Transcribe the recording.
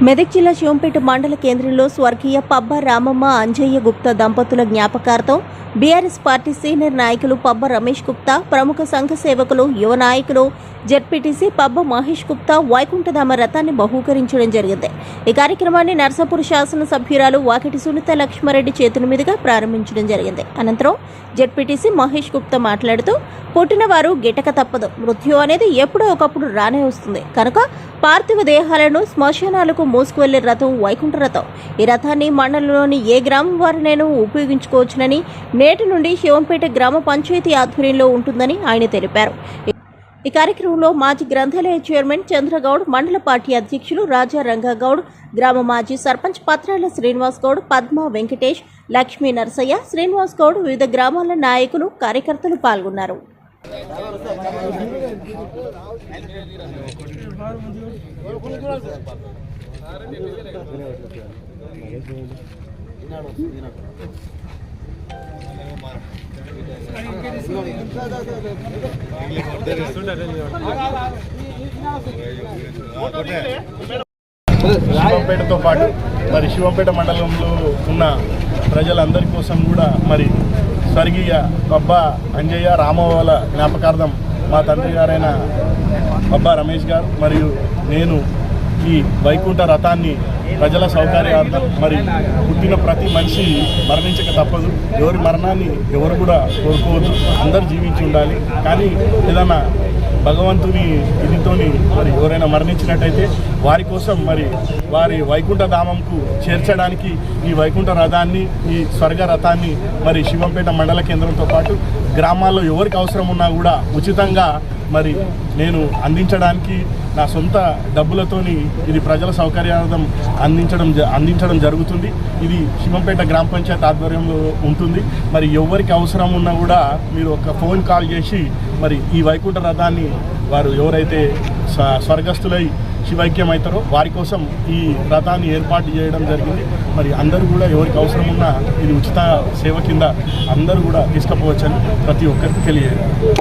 మెదక్ జిల్లా శివంపేట మండల కేంద్రంలో స్వర్గీయ పబ్బ రామమ్మ అంజయ్య గుప్తా దంపతుల జ్ఞాపకార్థం బీఆర్ఎస్ పార్టీ సీనియర్ నాయకులు పబ్బ రమేష్ గుప్తా, ప్రముఖ సంఘ సేవకులు, యువ నాయకులు, జెడ్పీటీసీ పబ్బ మహేష్ గుప్తా వైకుంఠధామ రథాన్ని బహూకరించడం జరిగింది. ఈ కార్యక్రమాన్ని నర్సాపూర్ శాసనసభ్యురాలు వాకిటి సునీత లక్ష్మారెడ్డి చేతుల మీదుగా ప్రారంభించడం జరిగింది. అనంతరం జెడ్పీటీసీ మహేష్ గుప్తా మాట్లాడుతూ, పుట్టినవారు గిటక తప్పదు, మృత్యు అనేది ఎప్పుడో ఒకప్పుడు రానే వస్తుంది కనుక పార్థివ దేహాలను శ్మశానాలకు మోసుకువెళ్లే రథం వైకుంఠ రథం. ఈ రథాన్ని మండలంలోని ఏ గ్రామం వారినైనా ఉపయోగించుకోవచ్చునని, నేటి నుండి శివంపేట గ్రామ పంచాయతీ ఆధ్వర్యంలో ఉంటుందని ఆయన తెలిపారు. ఈ కార్యక్రమంలో మాజీ గ్రంథాలయ చైర్మన్ చంద్రగౌడ్, మండల పార్టీ అధ్యక్షులు రాజా రంగగౌడ్, గ్రామ మాజీ సర్పంచ్ పత్రాల శ్రీనివాస్ గౌడ్, పద్మ వెంకటేష్, లక్ష్మీ నరసయ్య, శ్రీనివాస్ గౌడ్, వివిధ గ్రామాల నాయకులు, కార్యకర్తలు పాల్గొన్నారు. శివంపేటతో పాటు మరి శివంపేట మండలంలో ఉన్న ప్రజలందరి కోసం కూడా మరి స్వర్గీయ పబ్బ అంజయ్య రామవ్వల జ్ఞాపకార్థం మా తండ్రి గారైన పబ్బ రమేష్ గారు మరియు నేను ఈ వైకుంఠ రథాన్ని ప్రజల సౌకర్యార్థం, మరి పుట్టిన ప్రతి మనిషి మరణించక తప్పదు, ఎవరి మరణాన్ని ఎవరు కూడా కోరుకోవద్దు, అందరు జీవించి ఉండాలి. కానీ ఏదైనా భగవంతుని ఇదితోని మరి ఎవరైనా మరణించినట్టయితే వారి కోసం మరి వారి వైకుంఠ ధామంకు చేర్చడానికి ఈ వైకుంఠ రథాన్ని, ఈ స్వర్గ రథాన్ని మరి శివంపేట మండల కేంద్రంతో పాటు గ్రామాల్లో ఎవరికి అవసరం ఉన్నా కూడా ఉచితంగా మరి నేను అందించడానికి నా సొంత డబ్బులతోని ఇది ప్రజల సౌకర్యార్థం అందించడం జరుగుతుంది. ఇది శివంపేట గ్రామ పంచాయతీ ఆధ్వర్యంలో ఉంటుంది. మరి ఎవరికి అవసరం ఉన్నా కూడా మీరు ఒక ఫోన్ కాల్ చేసి మరి ఈ వైకుంఠ రథాన్ని వారు ఎవరైతే స్వర్గస్థులై శివైక్యం అవుతారో వారి కోసం ఈ రథాన్ని ఏర్పాటు చేయడం జరిగింది. మరి అందరూ కూడా ఎవరికి అవసరం ఉన్నా ఇది ఉచిత సేవ కింద అందరూ కూడా తీసుకుపోవచ్చని ప్రతి ఒక్కరికి తెలియజేయాలి.